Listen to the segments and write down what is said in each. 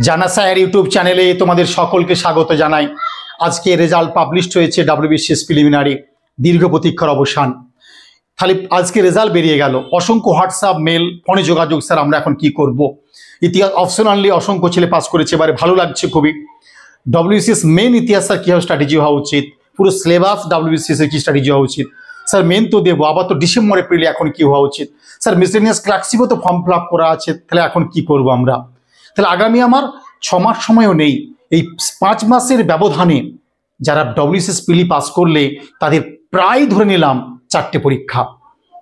জানা sir YouTube চ্যানেলে তোমাদের সকলকে স্বাগত জানাই। আজকে রেজাল্ট পাবলিশড হয়েছে WBCS প্রিলিমিনারি, দীর্ঘ প্রতীক্ষার অবসান। তাহলে আজকে রেজাল্ট বেরিয়ে গেল। অসংখ্য হোয়াটসঅ্যাপ মেল ফোনে যোগাযোগ, স্যার আমরা এখন কি করব। ইতিহাস অপশনালি অসংখ্য ছেলে পাস করেছে, এবারে ভালো লাগছে খুবই। WBCS মেন ইতিহাস স্যার কীভাবে স্ট্র্যাটেজি হওয়া উচিত, পুরো সিলেবাস WBCS এর কি স্ট্র্যাটেজি হওয়া উচিত স্যার, মেন তো দেবো, আবার তো ডিসেম্বর এপ্রিলে এখন কি হওয়া উচিত স্যার, মিসলেনিয়াস ক্লার্কশিপও তো ফর্ম ফিল আপ করা আছে, তাহলে এখন কি করব আমরা। তাহলে আগামী আমার 6 মাস সময়ও নেই, এই 5 মাসের ব্যবধানে যারা WBCS প্রিলি পাস করলে তাদের প্রায় ধরে নিলাম 4টে পরীক্ষা।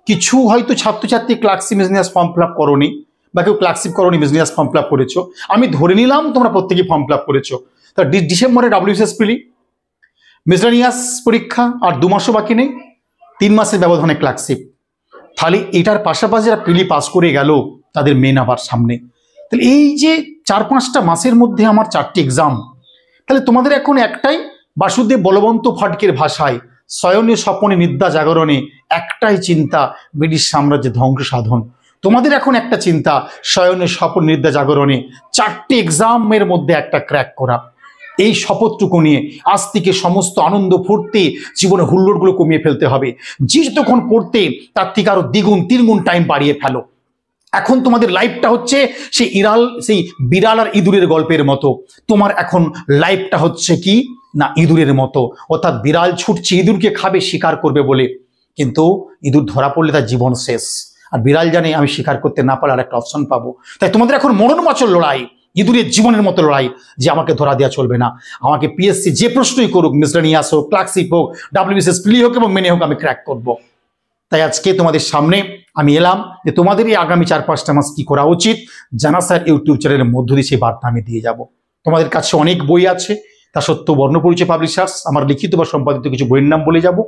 কিছু হয়তো ছাত্রছাত্রী clerkship miscellaneous form fill up করোনি, বা কেউ ক্লার্কশিপ করোনি মিসলেনিয়াস ফর্ম ফিল আপ করেছো, আমি ধরে নিলাম তোমরা প্রত্যেকেই ফর্ম ফিল আপ করেছো। তা ডিসেম্বরে WBCS প্রিলি, মিসলেনিয়াস পরীক্ষা, আর 2 মাসও বাকি নেই, 3 মাসের ব্যবধানে ক্লার্কশিপ। তাহলে এটার পাশাপাশি যারা প্রিলি পাস করে গেল তাদের মেন আবার সামনে। তাহলে এই যে 4-5টা মাসের মধ্যে আমার 4টে এক্সাম, তাহলে তোমাদের এখন একটাই, বাসুদেব বলবন্ত ফাটকের ভাষায় শয়নে স্বপনে নিদ্রা জাগরণে একটাই চিন্তা, ব্রিটিশ সাম্রাজ্যের ধ্বংস সাধন। তোমাদের এখন একটা চিন্তা, শয়নে স্বপন নিদ্রা জাগরণে 4টে এক্সামের মধ্যে একটা ক্র্যাক করা। এই শপথটুকু নিয়ে আজ থেকে সমস্ত আনন্দ ফুর্তি, জীবনে হুল্লোড়গুলো কমিয়ে ফেলতে হবে। যে যতক্ষণ পড়তে তার থেকে আরো দ্বিগুণ 3 গুণ টাইম বাড়িয়ে ফেলো। এখন তোমাদের লাইফটা হচ্ছে সেই বিড়াল আর ইঁদুরের গল্পের মতো। তোমার এখন লাইফটা হচ্ছে কি না, ইঁদুরের মতো, অর্থাৎ বিড়াল ছুটছে ইঁদুরকে খাবে শিকার করবে বলে, কিন্তু ইঁদুর ধরা পড়লে তার জীবন শেষ। আর বিড়াল জানে আমি শিকার করতে না পারলে আর একটা অপশন পাবো। তাই তোমাদের এখন মরণমাচল লড়াই, ইঁদুরের জীবনের মতো লড়াই, যে আমাকে ধরা দেওয়া চলবে না। আমাকে PSC যে প্রশ্নই করুক, মিসলেনিয়াস হোক, ক্লার্কশিপ হোক, WBCS প্রিলি হোক এবং মেনে হোক, আমি ক্র্যাক করব। তাই আজকে তোমাদের সামনে আমি এলাম যে তোমাদের এই আগামী 4-5টা মাস কি করা উচিত, জানা স্যার ইউটিউব চ্যানেলের মধ্য দিয়ে সেই বার্তা আমি দিয়ে যাব। তোমাদের কাছে অনেক বই আছে, তা সত্ত্বেও বর্ণপরিচয় পাবলিশার্স আমার লিখিত বা সম্পাদিত কিছু বইয়ের নাম বলে যাব।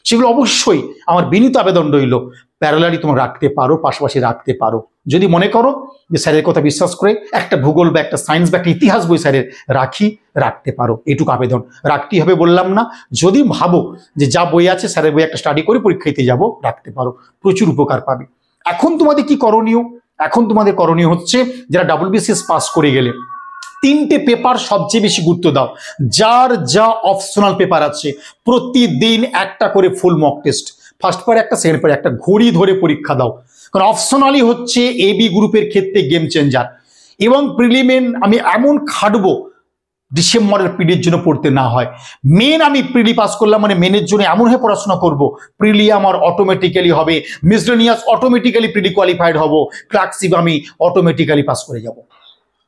সেগুলো অবশ্যই আমার বিনীত আবেদন রইল প্যারালালি তোমরা রাখতে পারো, পাশাপাশি রাখতে পারো। যদি মনে করো যে স্যারের কথা বিশ্বাস করে একটা ভূগোল বা একটা সায়েন্স বা একটা ইতিহাস বই স্যারের রাখতে পারো, এটুকু আবেদন। রাখতেই হবে বললাম না, যদি ভাবো যে যা বই আছে স্যারের বই একটা স্টাডি করে পরীক্ষা দিতে যাবো, রাখতে পারো, প্রচুর উপকার পাবে। এখন তোমাদের কি করণীয়? এখন তোমাদের করণীয় হচ্ছে যারা WBCS পাস করে গেলে 3টে পেপার সবচেয়ে বেশি গুরুত্ব দাও। যার যা অপশনাল পেপার আছে প্রতিদিন একটা করে ফুল মক টেস্ট, ফার্স্ট পারে একটা, সেকেন্ড পারে একটা, ঘড়ি ধরে পরীক্ষা দাও। কারণ অপশনালি হচ্ছে AB গ্রুপের ক্ষেত্রে গেম চেঞ্জার। এবং প্রিলিমেন আমি এমন খাটবো ডিসেম্বরের পিডির জন্য পড়তে না হয়। মেন আমি প্রিলি পাস করলাম মানে মেনের জন্য এমনভাবে পড়াশোনা করব, প্রিলি আমার অটোমেটিক্যালি হবে, মিসলেনিয়াস অটোমেটিক্যালি প্রিলি কোয়ালিফাইড হব, ক্লার্কশিপ আমি অটোমেটিক্যালি পাস করে যাব।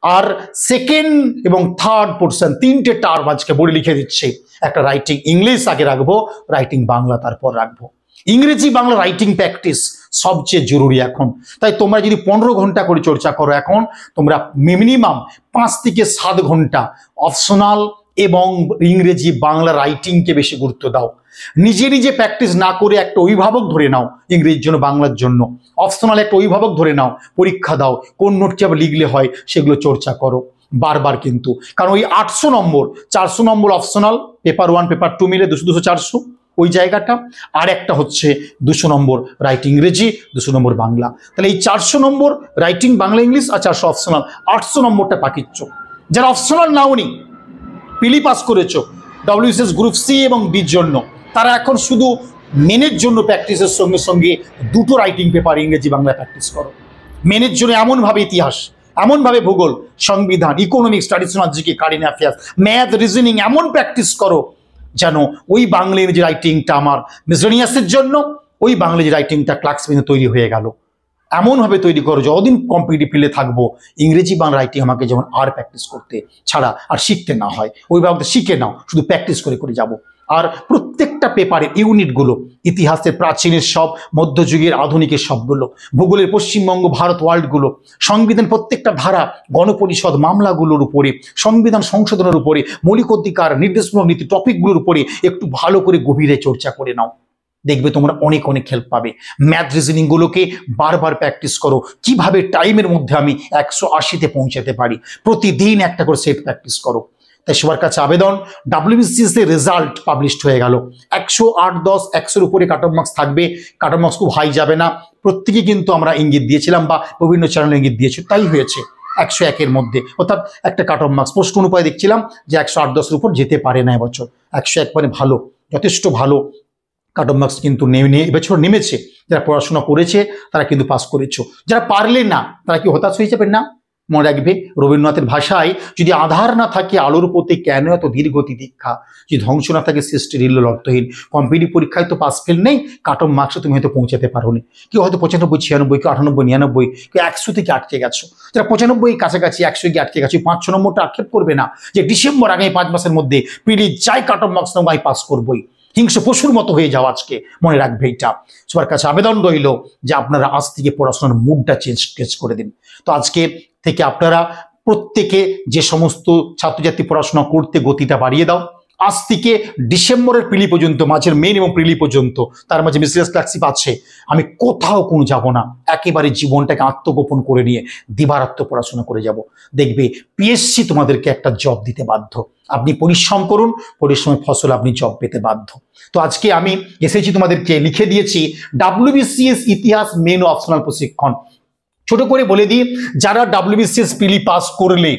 আর সেকেন্ড এবং থার্ড পোর্শন 3টে টার্ম আজকে বলে লিখে দিচ্ছে। একটা রাইটিং ইংলিশ আগে রাখবো, রাইটিং বাংলা তারপর রাখবো। ইংরেজি বাংলা রাইটিং প্র্যাকটিস সবচেয়ে জরুরি এখন। তাই তোমরা যদি 15 ঘন্টা করে চর্চা করো, এখন তোমরা মিনিমাম 5 থেকে 7 ঘন্টা অপশনাল এবং ইংরেজি বাংলা রাইটিংকে বেশি গুরুত্ব দাও। নিজে নিজে প্র্যাকটিস না করে একটা অভিভাবক ধরে নাও, ইংরেজির জন্য বাংলার জন্য অপশনাল একটা অভিভাবক ধরে নাও, পরীক্ষা দাও, কোন নোট কিভাবে লিখলে হয় সেগুলো চর্চা করো বারবার। কিন্তু কারণ ওই 800 নম্বর, 400 নম্বর অপশনাল, পেপার 1 পেপার 2 মিলে 200-400 ওই জায়গাটা, আর একটা হচ্ছে 200 নম্বর রাইটিং ইংরেজি, 200 নম্বর বাংলা। তাহলে এই 400 নম্বর রাইটিং বাংলা ইংলিশ আর 400 অপশনাল, 800 নম্বরটা পাকিচ্ছ। যারা অপশনাল নাওনি, প্রিলি পাস করেছো WBCS গ্রুপ C এবং Dর জন্য, তারা এখন শুধু মেনের জন্য প্র্যাকটিসের সঙ্গে সঙ্গে 2টো রাইটিং পেপার ইংরেজি বাংলা প্র্যাকটিস করো। মেনের জন্য এমনভাবে ইতিহাস, এমনভাবে ভূগোল, সংবিধান, economics, traditional GK, current affairs, math, reasoning এমন প্র্যাকটিস করো যেন ওই বাংলা ইংরেজি রাইটিংটা আমার মিসলেনিয়াসের জন্য, ওই বাংলা ইংরেজি রাইটিংটা ক্লার্কশিপে তৈরি হয়ে গেল। এমনভাবে তৈরি করো যতদিন কম্পিটিটিভ ফিল্ডে থাকবো ইংরেজি বাংলা রাইটিং আমাকে যেমন আর প্র্যাকটিস করতে ছাড়া আর শিখতে না হয়, ওইভাবে শিখে নাও, শুধু প্র্যাকটিস করে করে যাবো। আর প্রত্যেকটা পেপারের ইউনিটগুলো ইতিহাসের প্রাচীনের সব, মধ্যযুগের আধুনিকের সবগুলো, ভূগোলের পশ্চিমবঙ্গ, ভারত, ওয়ার্ল্ডগুলো, সংবিধান প্রত্যেকটা ধারা, গণপরিষদ মামলাগুলোর উপরে, সংবিধান সংশোধনের উপরে, মৌলিক অধিকার, নির্দেশমূলক নীতি টপিকগুলোর উপরে একটু ভালো করে গভীরে চর্চা করে নাও, দেখবে তোমরা অনেক অনেক হেল্প পাবে। ম্যাথ রিজনিংগুলোকে বারবার প্র্যাকটিস করো, কিভাবে টাইমের মধ্যে আমি 180-তে পৌঁছাতে পারি, প্রতিদিন একটা করে সেট প্র্যাকটিস করো। তাই সবার কাছে আবেদন, WBCS এর রেজাল্ট পাবলিশড হয়ে গেল। 108-10 100-র উপরে কাট অফ মার্কস থাকবে, কাট অফ মার্কস খুব হাই যাবে না। প্রত্যেকে কিন্তু আমরা ইঙ্গিত দিয়েছিলাম বা বিভিন্ন চ্যানেলে ইঙ্গিত দিয়েছি, তাই হয়েছে। 101-এর মধ্যে, অর্থাৎ একটা কাট অফ মার্কস। প্রশ্ন অনুপায় দেখছিলাম যে 108-10-এর উপর যেতে পারে না এবছর। 101 মানে ভালো, যথেষ্ট ভালো কাট অফ মার্কস কিন্তু এবছর নেমেছে। যারা পড়াশোনা করেছে তারা কিন্তু পাস করেছো, যারা পারলে না তারা কি হতাশ হয়ে যাবেন না? মনে রাখবে রবীন্দ্রনাথের ভাষায়, যদি আধার না থাকে আলোর পথে কেন এত দীর্ঘ তিতিক্ষা, যদি ধ্বংস না থাকে সৃষ্টির ইল্ল অর্থহীন। কম্পিটিটিভ পরীক্ষায় তো পাস ফেল নেই, কাট অফ মার্কসে তুমি হয়তো পৌঁছাতে পারো নি। কেউ হয়তো 95, 96, কেউ 98, 99, কেউ 100 থেকে আটকে গেছো। যারা 95 কাছাকাছি 100 গিয়ে আটকে গেছো, 5-6 নম্বরটা আক্ষেপ করবে না যে ডিসেম্বর আগামী 5 মাসের মধ্যে পিডি যাই কাট অফ মার্কস আমি পাস করবোই। হিংস্র পশুর মতো হয়ে যাও আজকে, মনে রাখবে এটা। সবার কাছে আবেদন রইল যে আপনারা আজ থেকে পড়াশোনার মুডটা চেঞ্জ করে দিন। তো আজকে থেকে আপনারা প্রত্যেকে যে সমস্ত ছাত্রছাত্রী পড়াশোনা করতে গতিটা বাড়িয়ে দাও। আজ থেকে ডিসেম্বরের প্রিলি পর্যন্ত, মাঝের মেন এবং প্রিলি পর্যন্ত, তার মাঝে মিসলেনিয়াস ক্লাসিপ আছে, আমি কোথাও কোনো যাব না, একেবারে জীবনটাকে আত্মগোপন করে নিয়ে দিবারাত্র পড়াশোনা করে যাব। দেখবে পিএসসি তোমাদেরকে একটা জব দিতে বাধ্য। আপনি পরিশ্রম করুন, পরিশ্রমের ফসল আপনি জব পেতে বাধ্য। তো আজকে আমি এসেছি, তোমাদেরকে লিখে দিয়েছি WBCS ইতিহাস মেন ও অপশনাল প্রশিক্ষণ। ছোট করে বলে দিই, যারা WBCS প্রিলি পাস করলে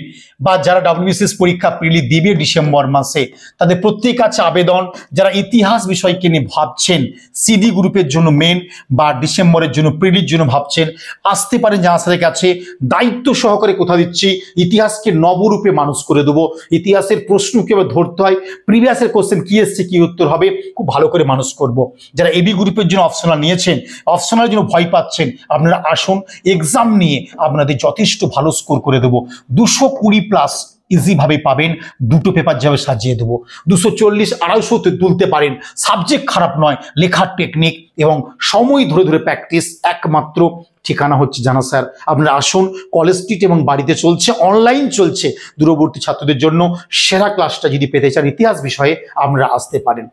বা যারা WBCS পরীক্ষা প্রিলি দিবে ডিসেম্বর মাসে, তাদের প্রত্যেক কাছে আবেদন, যারা ইতিহাস বিষয়কে নিয়ে ভাবছেন, সিডি গ্রুপের জন্য মেন বা ডিসেম্বরের জন্য প্রিলির জন্য ভাবছেন, আসতে পারেন জাহাজের কাছে। দায়িত্ব সহকারে কথা দিচ্ছি, ইতিহাসকে নবরূপে মানুষ করে দেবো। ইতিহাসের প্রশ্ন কিভাবে ধরতে হয়, প্রিভিয়াসের কোশ্চেন কি এসছে, কি উত্তর হবে, খুব ভালো করে মানুষ করব। যারা এবি গ্রুপের জন্য অপশনাল নিয়েছেন, অপশনালের জন্য ভয় পাচ্ছেন, আপনারা আসুন, এক্সাম নিয়ে আপনাদের যথেষ্ট ভালো স্কোর করে দেবো। 220+ ইজিভাবে পাবেন, দুটো পেপার যাবে সাজিয়ে দেবো। 240-250 তুলতে পারেন, সাবজেক্ট খারাপ নয়, লেখার টেকনিক এবং সময় ধরে ধরে প্র্যাকটিস। একমাত্র ঠিকানা হচ্ছে জানা স্যার। আপনারা আসুন, কলেজ স্ট্রিট এবং বাড়িতে চলছে, অনলাইন চলছে। দূরবর্তী ছাত্রদের জন্য সেরা ক্লাসটা যদি পেতে চান ইতিহাস বিষয়ে, আপনারা আসতে পারেন।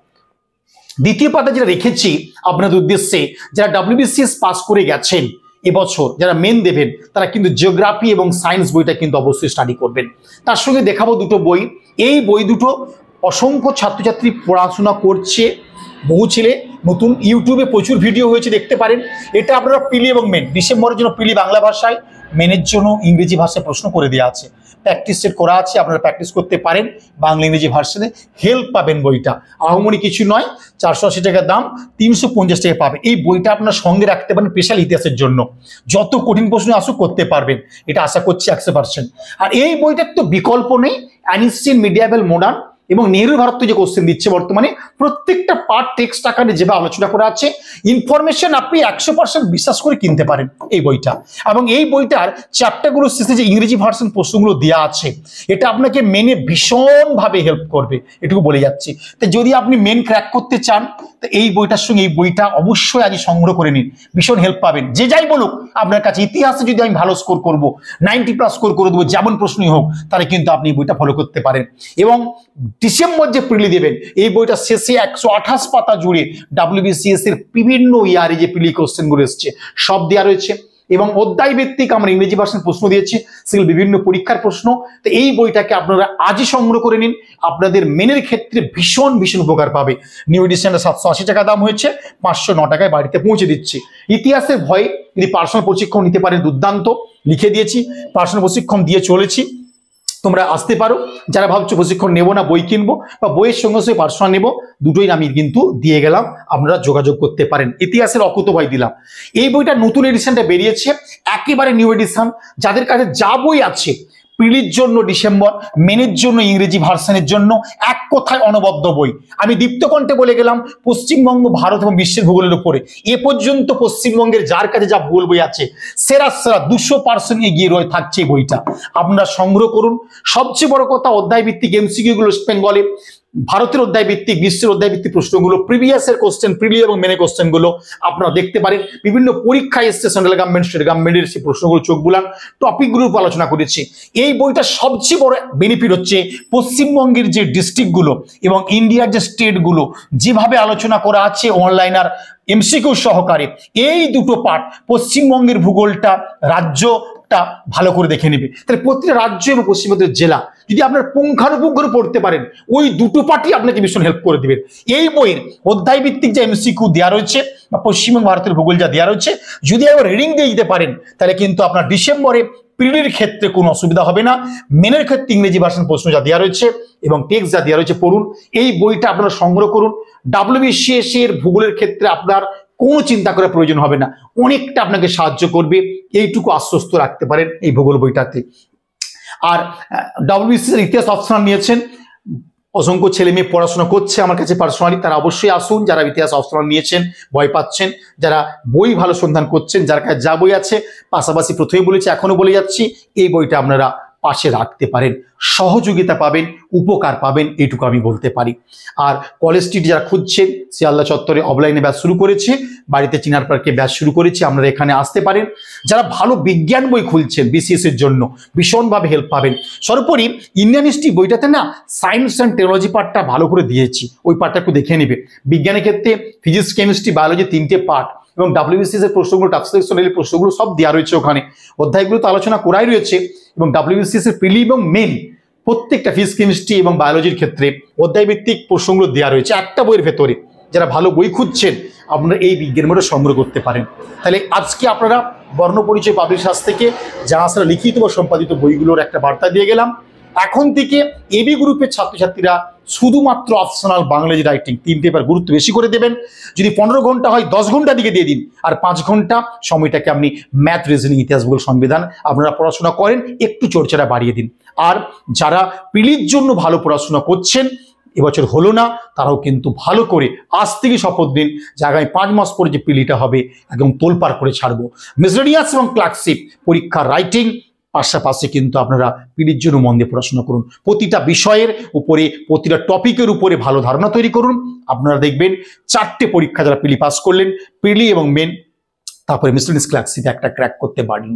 দ্বিতীয় পাতা যেটা রেখেছি আপনাদের উদ্দেশ্যে, যারা WBCS পাস করে গেছেন এবছর, যারা মেন দেবেন, তারা কিন্তু জিওগ্রাফি এবং সায়েন্স বইটা কিন্তু অবশ্যই স্টাডি করবেন। তার সঙ্গে দেখাবো দুটো বই। এই বই দুটো অসংখ্য ছাত্রছাত্রী পড়াশোনা করছে, বহু ছেলে নতুন ইউটিউবে প্রচুর ভিডিও হয়েছে, দেখতে পারেন। এটা আপনারা প্রিলি এবং মেন, ডিসেম্বরের জন্য প্রিলি বাংলা ভাষায়, মেনের জন্য ইংরেজি ভাষায় প্রশ্ন করে দেওয়া আছে, প্র্যাকটিস সেট করা আছে, আপনারা প্র্যাকটিস করতে পারেন। বাংলা ইংরেজি ভার্সনে হেল্প পাবেন। বইটা আহমনি কিছু নয়, 480 টাকা দাম, 350 টাকা পাবেন। এই বইটা আপনার সঙ্গে রাখতে পারেন স্পেশাল ইতিহাসের জন্য, যত কঠিন প্রশ্ন আসুক করতে পারবেন, এটা আশা করছি 100%। আর এই বইটার তো বিকল্প নেই, অ্যানসিয়েন্ট, মিডিয়াভেল, মডার্ন এবং নেহরু ভারত যে কোশ্চেন দিচ্ছে বর্তমানে, প্রত্যেকটা পার্ট টেক্সট আকারে যেভাবে আলোচনা করা আছে, ইনফরমেশন আপনি 100% বিশ্বাস করে কিনতে পারেন এই বইটা। এবং এই বইটার চ্যাপ্টারগুলো শেষে যে ইংরেজি ভার্সন প্রশ্নগুলো দেওয়া আছে, এটা আপনাকে মেনে ভীষণভাবে হেল্প করবে, এটুকু বলে যাচ্ছি। তো যদি আপনি মেন ক্র্যাক করতে চান, তো এই বইটার সঙ্গে এই বইটা অবশ্যই আজ সংগ্রহ করে নিন, ভীষণ হেল্প পাবেন। যে যাই বলুক আপনার কাছে, ইতিহাসে যদি আমি ভালো স্কোর করব, 90+ স্কোর করে দেবো, যেমন প্রশ্নই হোক, তাহলে কিন্তু আপনি বইটা ফলো করতে পারেন। এবং ডিসেম্বর যে প্রিলি দেবেন, এই বইটা শেষে 128 পাতা জুড়ে WBCS এর বিভিন্ন ইয়ারে যে প্রিলি কোশ্চেনগুলো এসছে সব দেওয়া রয়েছে। এবং অধ্যায় ভিত্তিক আমরা ইংরেজি ভার্সন প্রশ্ন দিয়েছি, সেগুলো বিভিন্ন পরীক্ষার প্রশ্ন। তো এই বইটাকে আপনারা আজই সংগ্রহ করে নিন, আপনাদের মেনের ক্ষেত্রে ভীষণ ভীষণ উপকার পাবে। নিউ এডিশনটা 780 টাকা দাম হয়েছে, 509 টাকায় বাড়িতে পৌঁছে দিচ্ছি। ইতিহাসের ভয়ে যদি পার্সোনাল প্রশিক্ষণ নিতে পারেন, দুর্দান্ত, লিখে দিয়েছি, পার্সোনাল প্রশিক্ষণ দিয়ে চলেছি, তোমরা আসতে পারো। যারা ভাবছো প্রশিক্ষণ নেবো না, বই কিনবো বা বইয়ের সঙ্গে সঙ্গে পার্সোনাল নেবো, দুটোই আমি কিন্তু দিয়ে গেলাম, আপনারা যোগাযোগ করতে পারেন। ইতিহাসের অকুতোভয় দিলাম। এই বইটা নতুন এডিশনটা বেরিয়েছে, একেবারে নিউ এডিশন। যাদের কাছে যা বই আছে, প্রিলির জন্য ডিসেম্বর, মেনের জন্য ইংরেজি ভার্সনের জন্য, এক কথায় অনবদ্য বই। আমি দীপ্তকণ্ঠে বলে গেলাম, পশ্চিমবঙ্গ, ভারত এবং বিশ্বের ভূগোলের উপরে এ পর্যন্ত পশ্চিমবঙ্গের যার কাছে যা ভূগোল বই আছে, সেরা 200% এগিয়ে রয়ে থাকছে এই বইটা। আপনারা সংগ্রহ করুন। সবচেয়ে বড় কথা, অধ্যায় ভিত্তিক MCQ গুলো ওয়েস্ট বেঙ্গলে, ভারতের অধ্যায় ভিত্তিক, বিশ্বের অধ্যায় ভিত্তিক প্রশ্নগুলো, প্রিভিয়াসের কোশ্চেন, প্রিলি এবং মেনে কোশ্চেনগুলো আপনারা দেখতে পারেন। বিভিন্ন পরীক্ষায় এসছে, সেন্ট্রাল গভর্নমেন্ট, স্টেট গভর্নমেন্টের সেই প্রশ্নগুলো চোখ বুলান, টপিকগুলোর উপর আলোচনা করেছি। এই বইটা সবচেয়ে বড় বেনিফিট হচ্ছে পশ্চিমবঙ্গের যে ডিস্ট্রিক্টগুলো এবং ইন্ডিয়ার যে স্টেটগুলো যেভাবে আলোচনা করা আছে অনলাইন আর MCQ সহকারে, এই দুটো পার্ট পশ্চিমবঙ্গের ভূগোলটা, রাজ্যটা ভালো করে দেখে নেবে। তাহলে প্রতিটা রাজ্য এবং পশ্চিমবঙ্গের জেলা যদি আপনার পুঙ্খানুপুঙ্খ পড়তে পারেন, ওই দুটো পার্টই আপনাকে ভীষণ হেল্প করে দিবেন। এই বইয়ের অধ্যায় ভিত্তিক যে MCQ দেওয়া রয়েছে বা পশ্চিমবঙ্গ ভারতের ভূগোল যা দেওয়া রয়েছে, যদি একবার রিডিং দিয়ে দিতে পারেন, তাহলে কিন্তু আপনার ডিসেম্বরে প্রিলির ক্ষেত্রে কোনো অসুবিধা হবে না। মেনের ক্ষেত্রে ইংরেজি ভার্সন প্রশ্ন যা দেওয়া রয়েছে এবং টেক্সট যা দেওয়া রয়েছে পড়ুন। এই বইটা আপনারা সংগ্রহ করুন। WBCS এর ভূগোলের ক্ষেত্রে আপনার কোনো চিন্তা করার প্রয়োজন হবে না, অনেকটা আপনাকে সাহায্য করবে, এইটুকু আশ্বস্ত রাখতে পারেন এই ভূগোল বইটাতে। আর WBCS এর ইতিহাস অপশনাল নিয়েছেন, অসংখ্য ছেলে মেয়ে পড়াশোনা করছে আমার কাছে পার্সোনালি, তারা অবশ্যই আসুন। যারা ইতিহাস অপশনাল নিয়েছেন, ভয় পাচ্ছেন, যারা বই ভালো সন্ধান করছেন, যার কাছে যা বই আছে, পাশাপাশি প্রথমেই বলেছি এখনো বলে যাচ্ছি, এই বইটা আপনারা পাশে রাখতে পারেন, সহযোগিতা পাবেন, উপকার পাবেন, এইটুকু আমি বলতে পারি। আর কলেজ স্ট্রিট যারা খুঁজছেন, শিয়ালদা চত্বরে অফলাইনে ব্যাচ শুরু করেছে, বাড়িতে চিনার পার্কে ব্যাচ শুরু করেছি, আপনারা এখানে আসতে পারেন। যারা ভালো বিজ্ঞান বই খুলছেন BCS এর জন্য, ভীষণভাবে হেল্প পাবেন। সর্বোপরি ইন্ডিয়ান হিস্ট্রি বইটাতে না সায়েন্স অ্যান্ড টেকনোলজি পার্টটা ভালো করে দিয়েছি, ওই পার্টটা একটু দেখে নেবে। বিজ্ঞানের ক্ষেত্রে ফিজিক্স, কেমিস্ট্রি, বায়োলজি 3টে পার্ট এবং WBCS এর প্রশ্নগুলো, টাফ সিলেকশনের প্রশ্নগুলো সব দেওয়া রয়েছে ওখানে, অধ্যায়গুলো তো আলোচনা করাই রয়েছে। এবং WBCS এর প্রিলি এবং মেন প্রত্যেকটা ফিজিক্স, কেমিস্ট্রি এবং বায়োলজির ক্ষেত্রে অধ্যায়ভিত্তিক প্রশ্নগুলো দেওয়া রয়েছে একটা বইয়ের ভেতরে। যারা ভালো বই খুঁজছেন, আপনারা এই বিজ্ঞান বইটা সংগ্রহ করতে পারেন। তাহলে আজকে আপনারা বর্ণপরিচয় পাবলিশার্স থেকে জাহাজরা লিখিত বা সম্পাদিত বইগুলোর একটা বার্তা দিয়ে গেলাম। এখন থেকে এবি গ্রুপের ছাত্রছাত্রীরা শুধুমাত্র অপশনাল বাংলাদেশি রাইটিং 3 পেপার গুরুত্ব বেশি করে দেবেন। যদি 15 ঘন্টা হয় 10 ঘন্টা দিকে দিয়ে দিন, আর 5 ঘন্টা সময়টাকে আপনি ম্যাথ, রিজনিং, ইতিহাস, ভূগোল, সংবিধান আপনারা পড়াশোনা করেন, একটু চর্চাটা বাড়িয়ে দিন। আর যারা প্রিলির জন্য ভালো পড়াশোনা করছেন, এবছর হলো না, তারাও কিন্তু ভালো করে আজ থেকে শপথ দিন যে আগামী 5 মাস পরে যে প্রিলিটা হবে একদম তোলপাড় করে ছাড়বো। মিসলেনিয়াস এবং ক্লার্কশিপ পরীক্ষার রাইটিং পাশাপাশি কিন্তু আপনারা প্রিলির জন্য মন দিয়ে পড়াশোনা করুন। প্রতিটা বিষয়ের উপরে, প্রতিটা টপিকের উপরে ভালো ধারণা তৈরি করুন। আপনারা দেখবেন 4টে পরীক্ষা যারা প্রিলি পাস করলেন, প্রিলি এবং মেন, তারপরে মিসলেনিয়াস, ক্লার্কশিপ একটা ক্র্যাক করতে পারবেন।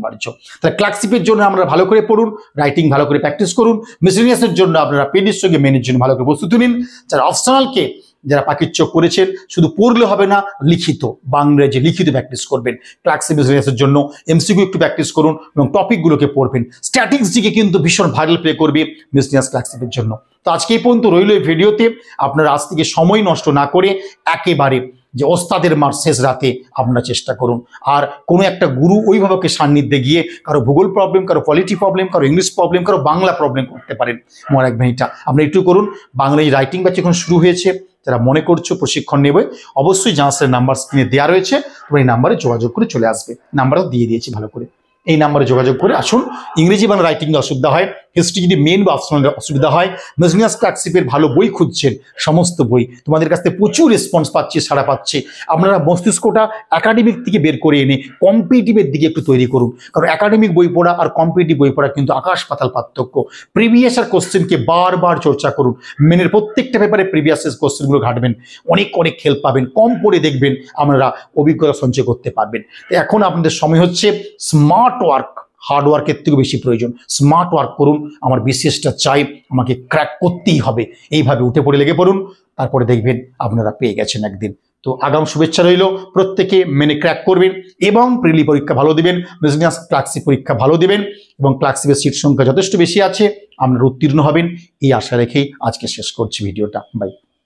তাহলে ক্লার্কশিপের জন্য আপনারা ভালো করে পড়ুন, রাইটিং ভালো করে প্র্যাকটিস করুন। মিসলেনিয়াসের জন্য আপনারা প্রিলির সঙ্গে মেনের জন্য ভালো করে প্রস্তুতি নিন। যারা অপশনালকে যারা পাখির চোখ করেছেন, শুধু পড়লে হবে না, লিখিত বাংলায় যে লিখিত প্র্যাকটিস করবেন। ক্লার্কশিপ মিসলেনিয়াসের জন্য MCQ একটু প্র্যাকটিস করুন এবং টপিকগুলোকে পড়বেন। স্ট্যাটিক্সটিকে কিন্তু ভীষণ ভাইরাল প্লে করবে মিসলেনিয়াস, ক্লার্কশিপের জন্য। তো আজকে এই পর্যন্ত রইল এই ভিডিওতে। আপনারা আজ থেকে সময় নষ্ট না করে একেবারে যে ওস্তাদের মার শেষ রাতে আপনারা চেষ্টা করুন। আর কোনো একটা গুরু অভিভাবকের সান্নিধ্যে গিয়ে কারো ভূগোল প্রবলেম, কারো পলিটি প্রবলেম, কারো ইংলিশ প্রবলেম, কারো বাংলা প্রবলেম করতে পারেন। মনে রাখবেন এটা আপনারা একটু করুন। বাংলা এই রাইটিং ব্যাচ এখন শুরু হয়েছে, যারা মনে করছো প্রশিক্ষণ নেবে, অবশ্যই জাহাজের নাম্বার স্ক্রিনে দেওয়া রয়েছে, তোমরা এই নাম্বারে যোগাযোগ করে চলে আসবে। নাম্বারও দিয়ে দিয়েছি ভালো করে, এই নাম্বারে যোগাযোগ করে আসুন। ইংরেজি বাংলা রাইটিং অসুবিধা হয়, হিস্ট্রি যদি মেন বা অপশনাল অসুবিধা হয়, মিসলেনিয়াস, ক্লার্কশিপের ভালো বই খুঁজছেন, সমস্ত বই তোমাদের কাছ থেকে প্রচুর রেসপন্স পাচ্ছি, সাড়া পাচ্ছে। আপনারা মস্তিষ্কটা একাডেমিক থেকে বের করে এনে কম্পিটিটিভের দিকে একটু তৈরি করুন, কারণ একাডেমিক বই পড়া আর কম্পিটিটিভ বই পড়া কিন্তু আকাশ পাতাল পার্থক্য। প্রিভিয়াস আর কোশ্চেনকে বারবার চর্চা করুন। মেনের প্রত্যেকটা পেপারে প্রিভিয়াস কোশ্চেনগুলো ঘাটবেন, অনেক অনেক হেল্প পাবেন। কম পড়ে দেখবেন আপনারা অভিজ্ঞতা সঞ্চয় করতে পারবেন। এখন আপনাদের সময় হচ্ছে স্মার্ট ওয়ার্ক, হার্ড ওয়ার্কের থেকে বেশি প্রয়োজন। স্মার্ট ওয়ার্ক করুন, আমার BCSটা চাই, আমাকে ক্র্যাক করতেই হবে, এইভাবে উঠে পড়ে লেগে পড়ুন, তারপরে দেখবেন আপনারা পেয়ে গেছেন একদিন। তো আগাম শুভেচ্ছা রইল, প্রত্যেকে মেনে ক্র্যাক করবেন এবং প্রিলি পরীক্ষা ভালো দিবেন, মিসলেনিয়াস, ক্লার্কশিপ পরীক্ষা ভালো দিবেন এবং ক্লার্কশিপের সিট সংখ্যা যথেষ্ট বেশি আছে, আপনারা উত্তীর্ণ হবেন, এই আশা রেখেই আজকে শেষ করছি ভিডিওটা। বাই।